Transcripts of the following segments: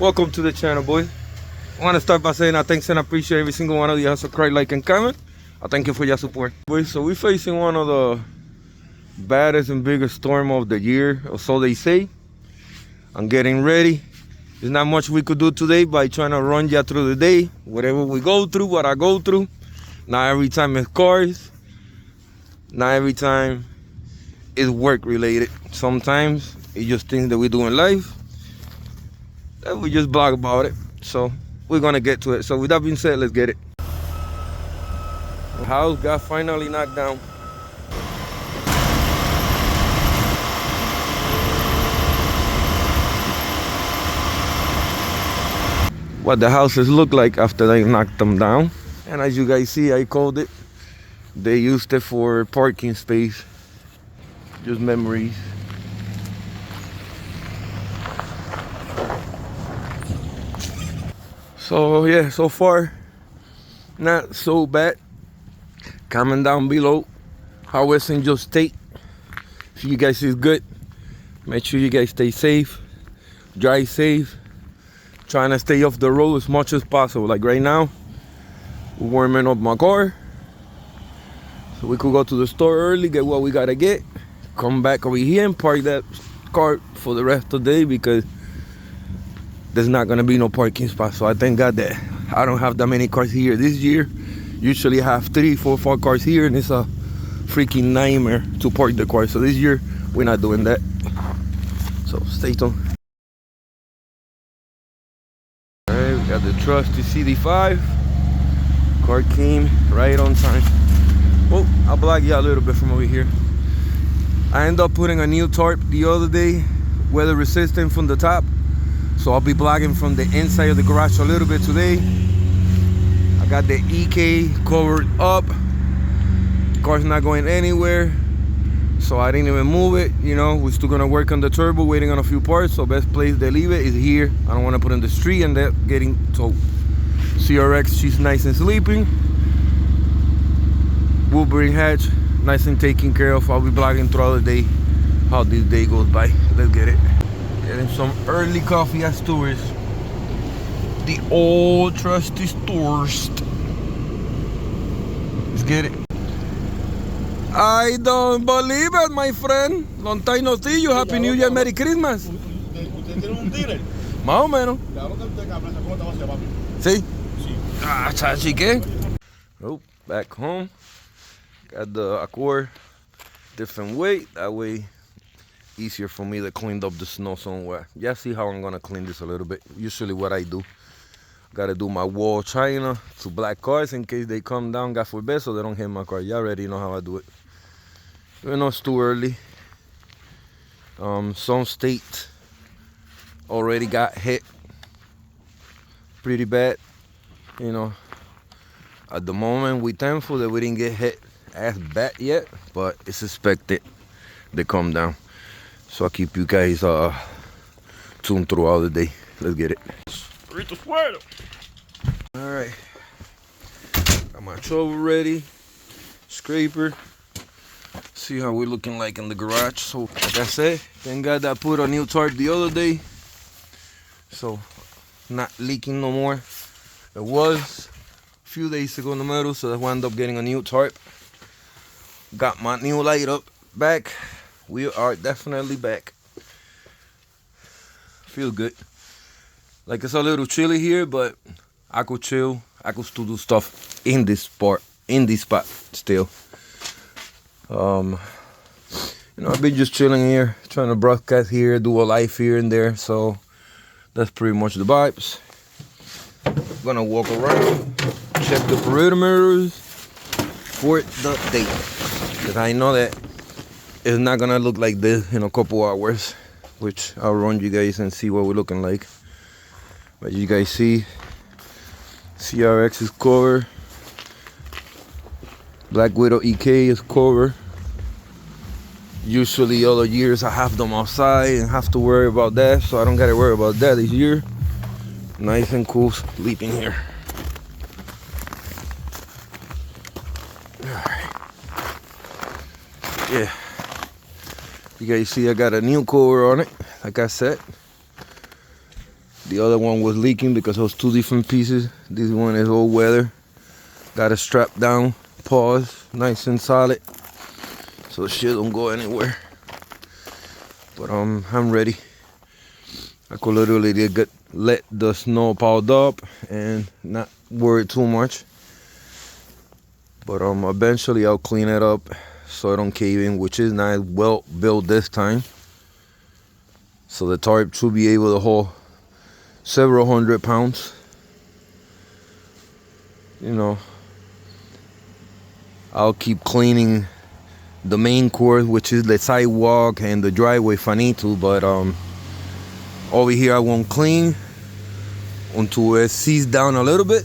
Welcome to the channel, boys. I want to start by saying I thanks and appreciate every single one of you who subscribe, like, and comment. I thank you for your support. Boys, so we're facing one of the baddest and biggest storm of the year, or so they say. I'm getting ready. There's not much we could do today by trying to run you through the day. Whatever we go through, what I go through. Not every time it's cars. Not every time it's work related. Sometimes it's just things that we do in life that we just blog about it. So we're gonna get to it. So with that being said, let's get it. The house got finally knocked down. What the houses look like after they knocked them down. And as you guys see, I called it. They used it for parking space. Just memories. So yeah, so far not so bad. Comment down below how it's in your state. If you guys is good, make sure you guys stay safe, drive safe, trying to stay off the road as much as possible. Like right now, we're warming up my car so we could go to the store early, get what we gotta get, come back over here and park that car for the rest of the day, because there's not gonna be no parking spot. So I thank God that I don't have that many cars here this year. Usually I have 3, 4, 5 cars here, and it's a freaking nightmare to park the car. So this year we're not doing that. So stay tuned. Alright, we got the trusty CD5. Car came right on time. Oh, I'll block you a little bit from over here. I ended up putting a new tarp the other day, weather resistant from the top. So I'll be blocking from the inside of the garage a little bit today. I got the EK covered up. Car's not going anywhere, so I didn't even move it. You know, we're still gonna work on the turbo, waiting on a few parts. So best place to leave it is here. I don't want to put it in the street and that getting towed. CRX, she's nice and sleeping. Wolverine hatch, nice and taken care of. I'll be blocking throughout the day how this day goes by. Let's get it. Getting some early coffee at Stewart's. The old trusty Stewart's. Let's get it. I don't believe it, my friend. Long time no see you. Happy New Year, Merry Christmas. ¿Usted tiene un tigre? Más o menos. Claro que usted cabeza, ¿cómo te va a hacer, papi? Sí. Sí. Ah, chachi, ¿qué? Oh, back home. Got the Accord different weight. That way, easier for me to clean up the snow somewhere. Yeah, see how I'm gonna clean this a little bit. Usually what I do, gotta do my wall china to black cars in case they come down, God forbid, so they don't hit my car. You already know how I do it. You know, it's too early. Some state already got hit pretty bad. You know, at the moment we're thankful that we didn't get hit as bad yet, but it's expected they come down. So I'll keep you guys tuned throughout the day. Let's get it. Alright. Got my shovel ready. Scraper. See how we're looking like in the garage. So like I said, thank God I put a new tarp the other day. So not leaking no more. It was a few days ago in the middle, so I wound up getting a new tarp. Got my new light up back. We are definitely back. Feel good. Like it's a little chilly here, but I could chill. I could still do stuff in this spot still. You know, I've been just chilling here, trying to broadcast here, do a live here and there. So that's pretty much the vibes. Gonna walk around, check the perimeters for the day, because I know that it's not gonna look like this in a couple hours, which I'll run you guys and see what we're looking like. But you guys see, CRX is covered, Black Widow EK is covered. Usually other years I have them outside and have to worry about that, so I don't gotta worry about that this year. Nice and cool sleeping here. Alright. Yeah. You guys see I got a new cover on it, like I said. The other one was leaking because it was two different pieces. This one is all weather. Got it strapped down, pause, nice and solid, so shit don't go anywhere. But I'm ready. I could literally let the snow pile up and not worry too much. But eventually I'll clean it up so it don't cave in, which is not well built this time. So the tarp should be able to hold several 100 pounds. You know, I'll keep cleaning the main course, which is the sidewalk and the driveway if I need to, but over here I won't clean until it sees down a little bit,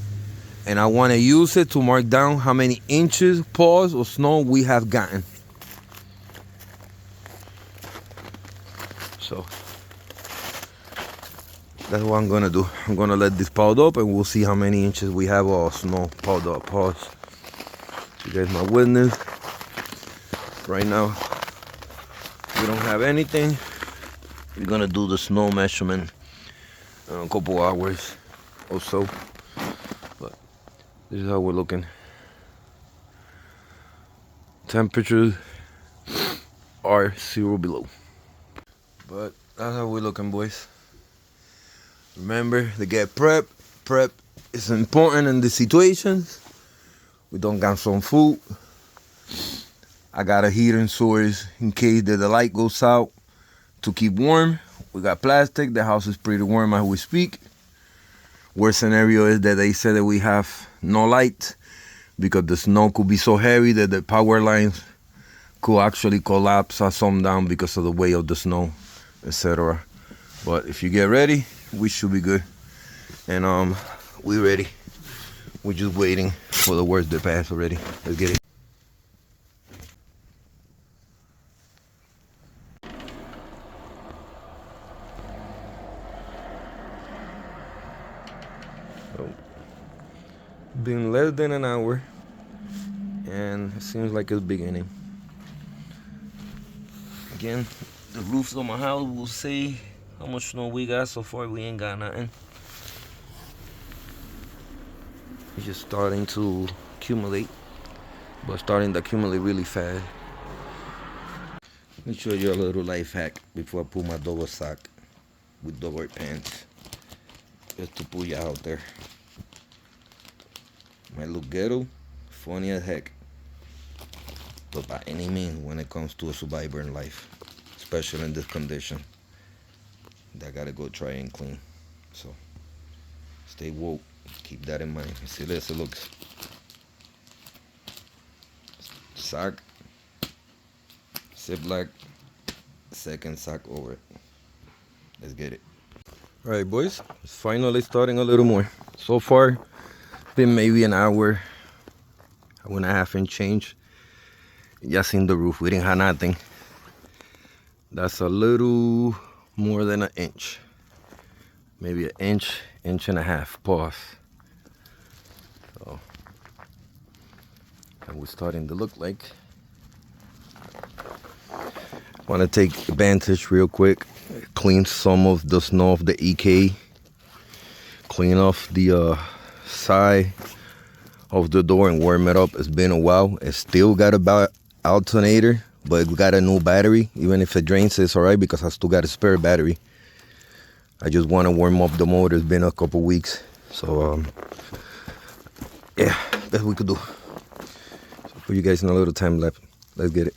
and I want to use it to mark down how many inches, paws, or snow we have gotten. So that's what I'm gonna do. I'm gonna let this piled up and we'll see how many inches we have of snow piled up. Pause. So you guys my witness. Right now we don't have anything. We're gonna do the snow measurement in a couple hours or so. But this is how we're looking. Temperatures are 0 below. But that's how we're looking, boys. Remember to get prep. Prep is important in these situations. We don't got some food. I got a heater and source in case that the light goes out to keep warm. We got plastic. The house is pretty warm as we speak. Worst scenario is that they said that we have no light because the snow could be so heavy that the power lines could actually collapse or some down because of the weight of the snow, etc. But if you get ready, we should be good. And we ready. We're just waiting for the worst to pass already. Let's get it. So, been less than an hour and it seems like it's beginning. Again, the roofs on my house will say how much snow we got. So far we ain't got nothing. It's just starting to accumulate, but starting to accumulate really fast. Let me show you a little life hack before I put my double sock with double pants, just to put you out there. Might look ghetto, funny as heck, but by any means when it comes to a survivor in life, especially in this condition, I gotta go try and clean. So stay woke, keep that in mind. See this, it looks sock, ziplock, second sock over it. Let's get it. All right, boys, it's finally starting a little more. So far been maybe an hour and a half and change. Just in the roof, we didn't have nothing. That's a little more than an inch, maybe an inch, inch and a half. Pause. So and we're starting to look like. Want to take advantage real quick, clean some of the snow off the EK, clean off the side of the door and warm it up. It's been a while. It still got a alternator, but we got a new battery. Even if it drains, it's all right because I still got a spare battery. I just want to warm up the motor. It's been a couple weeks, so yeah, best we could do. So put you guys in a little time lapse. Let's get it.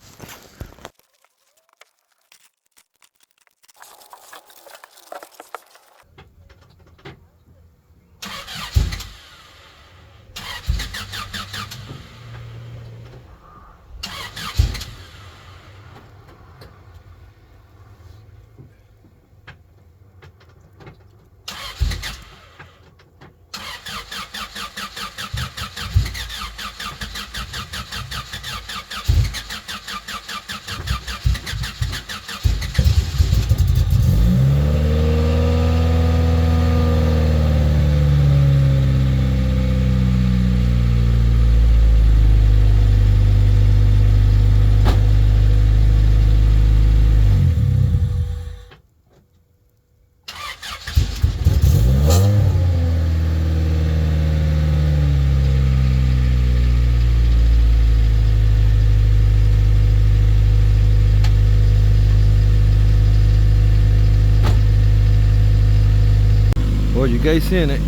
you guys seen it.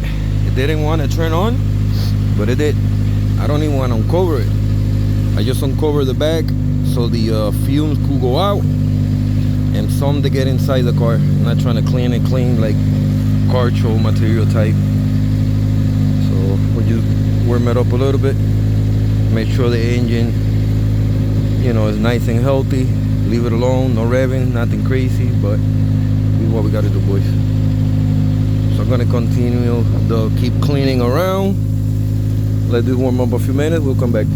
It didn't want to turn on, but it did. I don't even want to uncover it. I just uncover the bag so the fumes could go out and some to get inside the car. I'm not trying to clean it clean like car troll material type. So we'll just warm it up a little bit. Make sure the engine, you know, is nice and healthy. Leave it alone, no revving, nothing crazy, but this is what we gotta do, boys. So I'm gonna continue to keep cleaning around. Let this warm up a few minutes, we'll come back.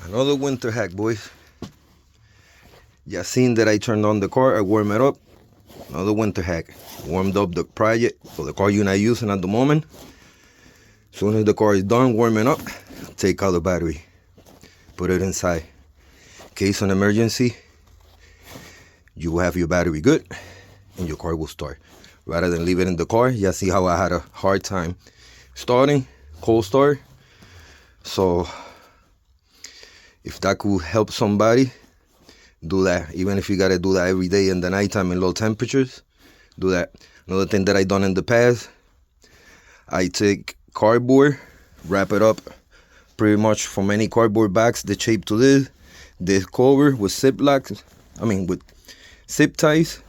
Another winter hack, boys. You seen that I turned on the car, I warmed it up. Another winter hack. Warmed up the project for the car you're not using at the moment. As soon as the car is done warming up, take out the battery. Put it inside. In case of an emergency, you will have your battery good and your car will start. Rather than leave it in the car, you see how I had a hard time starting, cold start. So if that could help somebody, do that. Even if you gotta do that every day in the nighttime in low temperatures, do that. Another thing that I done in the past, I take cardboard, wrap it up pretty much from any cardboard bags, the shape to this cover with with zip ties,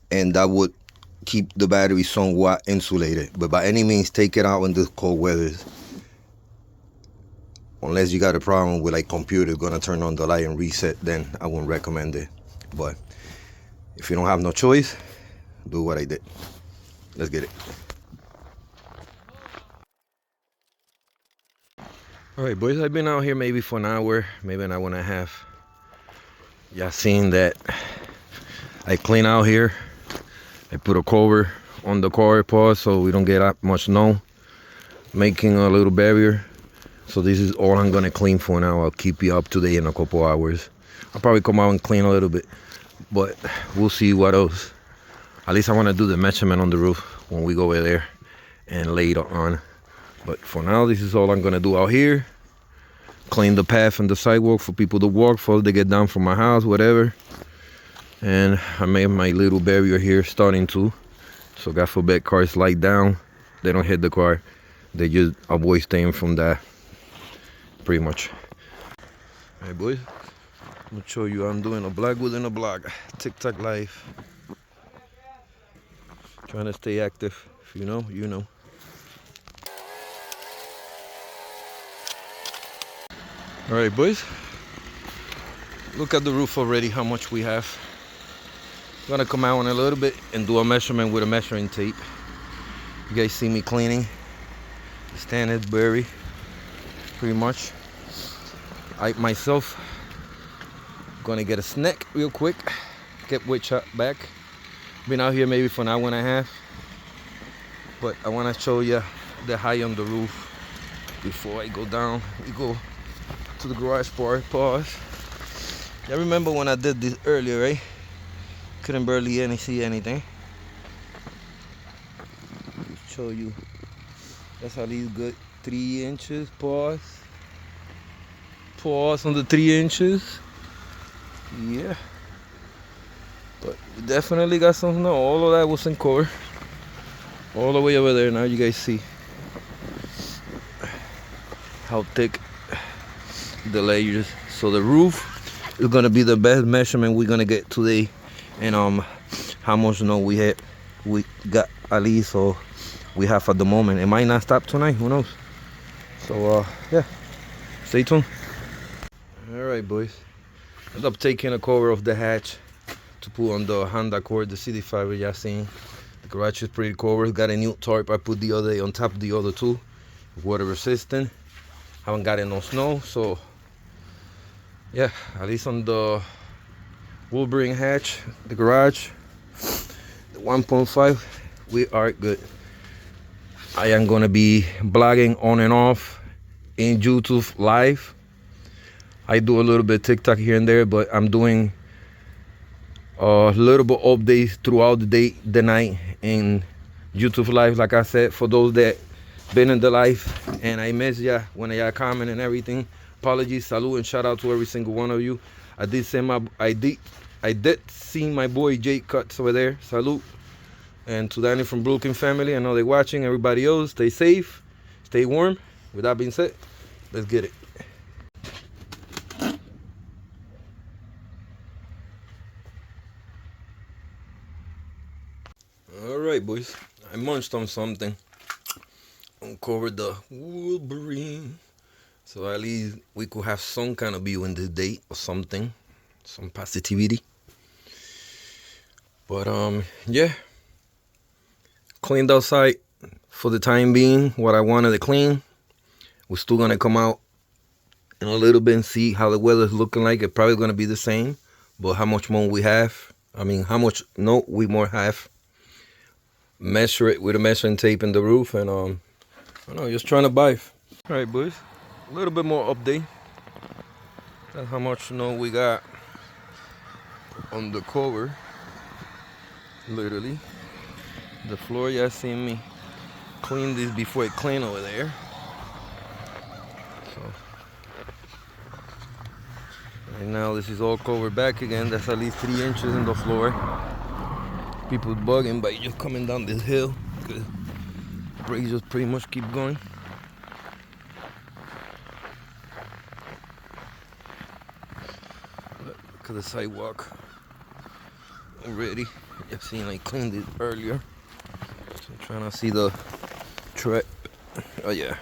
and that would keep the battery somewhat insulated. But by any means, take it out in the cold weathers. Unless you got a problem with like computer gonna turn on the light and reset, then I wouldn't recommend it. But if you don't have no choice, do what I did. Let's get it. All right, boys, I've been out here maybe for an hour, maybe an hour and a half. Y'all seen that I clean out here. I put a cover on the car paws so we don't get that much snow, making a little barrier. So this is all I'm gonna clean for now. I'll keep you up to date in a couple hours. I'll probably come out and clean a little bit, but we'll see what else. At least I wanna do the measurement on the roof when we go over there and later on. But for now, this is all I'm gonna do out here. Clean the path and the sidewalk for people to walk, for they get down from my house, whatever. And I made my little barrier here starting to. So God forbid cars slide down, they don't hit the car. They just avoid staying from that. Pretty much. All right, boys, I'm gonna show you I'm doing a blog within a blog, TikTok live. Trying to stay active. If you know, you know. All right, boys, look at the roof already, how much we have. I'm gonna come out in a little bit and do a measurement with a measuring tape. You guys see me cleaning the standard berry. Pretty much. I myself gonna get a snack real quick, get Witch back. Been out here maybe for an hour and a half, but I want to show you the height on the roof before I go down. We go to the garage part. Pause. I remember when I did this earlier, right? Couldn't barely see anything. Just show you. That's how these good 3 inches. Pause on the 3 inches. Yeah, but we definitely got some snow. All of that was in core, all the way over there. Now you guys see how thick the layers. So the roof is gonna be the best measurement we're gonna get today, and how much snow we got at least, or we have at the moment. It might not stop tonight, who knows. So yeah, stay tuned. All right, boys, end up taking a cover off the hatch to put on the Honda Accord, the CD5 y'all seen. The garage is pretty covered. Got a new tarp I put the other day on top of the other two. Water resistant. Haven't gotten no snow, so yeah, at least on the Wolverine hatch, the garage, the 1.5, we are good. I am gonna be blogging on and off in YouTube live. I do a little bit of TikTok here and there, but I'm doing a little bit of updates throughout the day, the night in YouTube live. Like I said, for those that been in the life and I miss ya when y'all comment and everything, apologies, salute, and shout out to every single one of you. I did see my boy Jake Cuts over there. Salute. And to Danny from Brooklyn family, I know they're watching. Everybody else, stay safe, stay warm. With that being said, let's get it. All right, boys. I munched on something. Uncovered the Wolverine, so at least we could have some kind of view in this day or something, some positivity. But yeah. Cleaned outside for the time being what I wanted to clean. We're still gonna come out in a little bit and see how the weather's looking like. It's probably gonna be the same, but how much more we have, how much we more have. Measure it with a measuring tape in the roof, and I don't know, just trying to buy. All right, boys, a little bit more update. That's how much snow we got on the cover. Literally. The floor, y'all seen me clean this before it clean over there. So right now this is all covered back again. That's at least 3 inches in the floor. People bugging by just coming down this hill because the brakes just pretty much keep going. Look at the sidewalk already. You've seen I cleaned it earlier. So I'm trying to see the track. Oh yeah,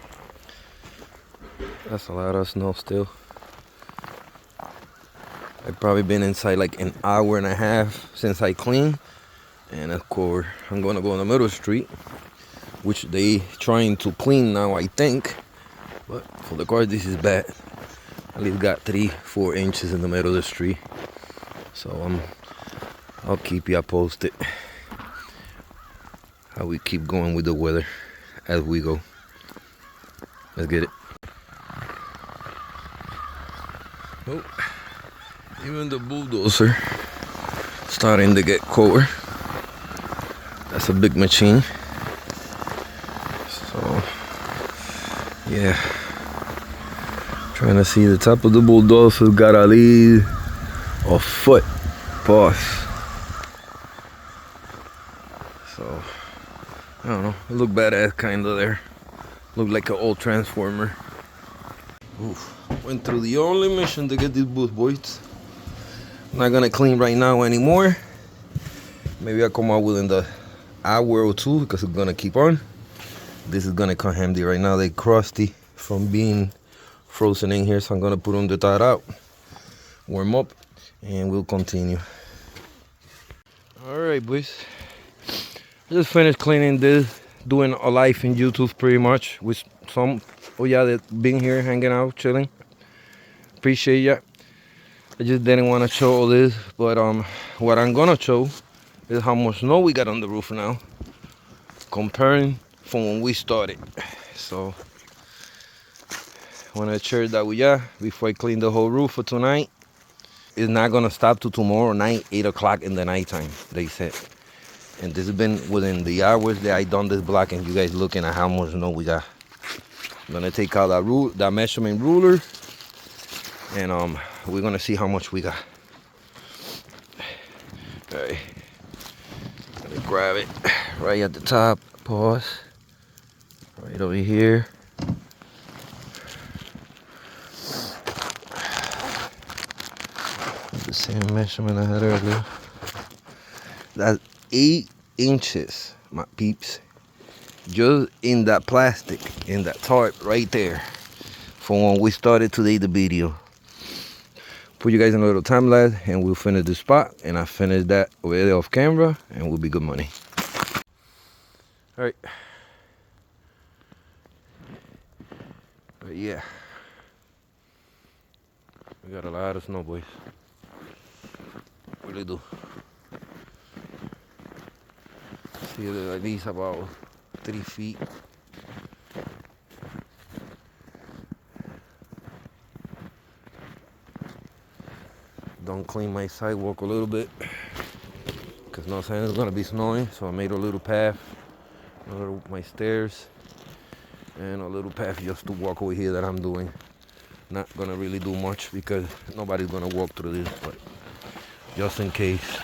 that's a lot of snow still. I've probably been inside like an hour and a half since I cleaned. And of course, I'm gonna go on the middle street, which they trying to clean now, I think. But for the car, this is bad. At least got 3-4 inches in the middle of the street. So I'll keep you posted how we keep going with the weather as we go. Let's get it. Oh, even the bulldozer starting to get colder. That's a big machine. So yeah, trying to see the top of the bulldozer. Got at least a foot pause. So I don't know, it looked badass kinda there. Looked like an old transformer. Oof. Went through the only mission to get these boots, boys. I'm not gonna clean right now anymore. Maybe I'll come out within the hour or two because it's gonna keep on. This is gonna come handy right now. They crusty from being frozen in here, so I'm gonna put them to thaw out, warm up, and we'll continue. All right, boys. Just finished cleaning this, doing a live in YouTube pretty much with some of y'all that been here hanging out, chilling. Appreciate ya. I just didn't want to show all this, but what I'm gonna show is how much snow we got on the roof now, comparing from when we started. So I want to share that with ya before I clean the whole roof for tonight. It's not gonna stop till tomorrow night, 8 o'clock in the nighttime, they said. And this has been within the hours that I done this block, and you guys looking at how much snow we got. I'm gonna take out that measurement ruler, and we're gonna see how much we got. All right, let me grab it right at the top. Pause. Right over here. The same measurement I had earlier. That's 8 inches, my peeps. Just in that plastic, in that tarp right there, from when we started today the video. put you guys in a little time lapse, and we'll finish this spot, and I finish that over there off camera, and we'll be good money. All right. But yeah, we got a lot of snow, boys. Really do. See, at least about 3 feet. Don't clean my sidewalk a little bit, because no saying it's gonna be snowing, so I made a little path, my stairs, and a little path just to walk over here that I'm doing. Not gonna really do much because nobody's gonna walk through this, but just in case.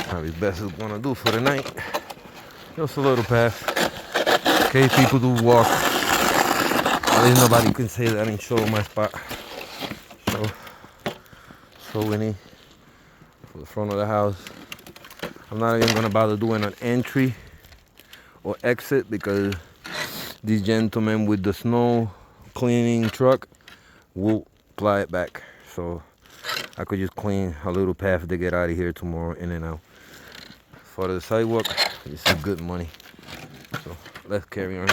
Probably best is gonna do for the night. Just a little path. In case people do walk. At least nobody can say that I didn't show my spot. So winning for the front of the house. I'm not even gonna bother doing an entry or exit because these gentlemen with the snow cleaning truck will ply it back. So I could just clean a little path to get out of here tomorrow, in and out. For the sidewalk, this is good money. So let's carry on.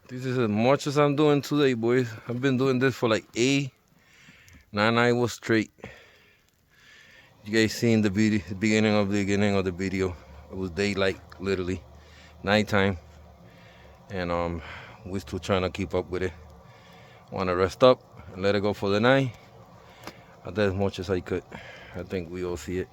This is as much as I'm doing today, boys. I've been doing this for like 9 hours straight. You guys seen the video, the beginning of the video. It was daylight, literally, nighttime, and we're still trying to keep up with it. Want to rest up and let it go for the night. I did as much as I could. I think we all see it.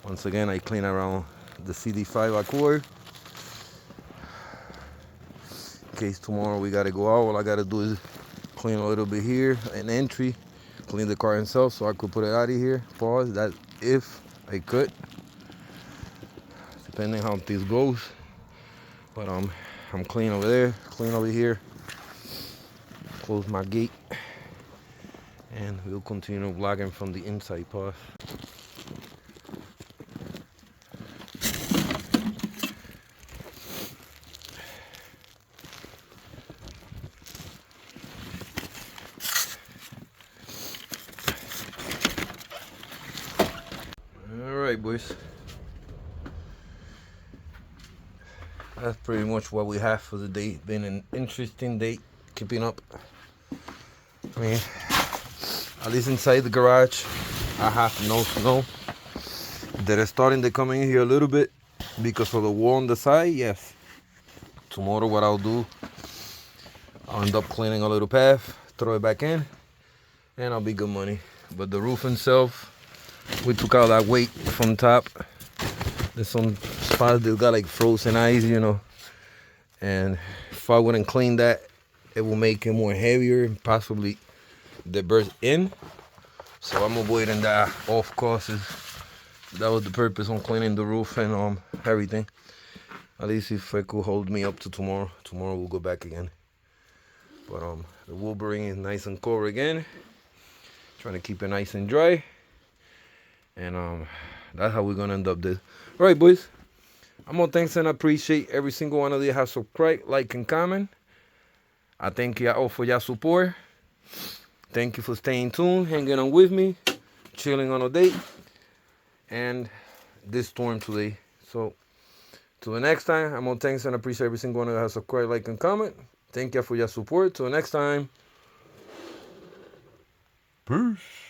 Once again, I clean around the CD5 Accord. In case tomorrow we gotta go out, all I gotta do is clean a little bit here, an entry, clean the car itself so I could put it out of here. Pause. That if I could, depending how this goes. But I'm clean over there, clean over here. Close my gate, and we'll continue vlogging from the inside. Pause. Alright, boys, that's pretty much what we have for the day. Been an interesting day, keeping up. I mean, at least inside the garage I have no snow. They're starting to come in here a little bit because of the wall on the side. Yes, tomorrow what I'll do, I'll end up cleaning a little path, throw it back in, and I'll be good money. But the roof itself, we took out that weight from top. There's some spots that got like frozen ice, you know, and if I wouldn't clean that, it will make it more heavier and possibly they burst in. So I'm avoiding that off courses. That was the purpose on cleaning the roof and everything. At least if it could hold me up to tomorrow. Tomorrow we'll go back again. But the Wolverine is nice and cold again. Trying to keep it nice and dry. And that's how we're gonna end up this. All right, boys. I'm gonna thanks and appreciate every single one of you have subscribed, like, and comment. I thank you all for your support. Thank you for staying tuned, hanging on with me, chilling on a date, and this storm today. So, till the next time, I'm on thanks and appreciate every single one that has subscribed, like, and comment. Thank you for your support. Till next time. Peace.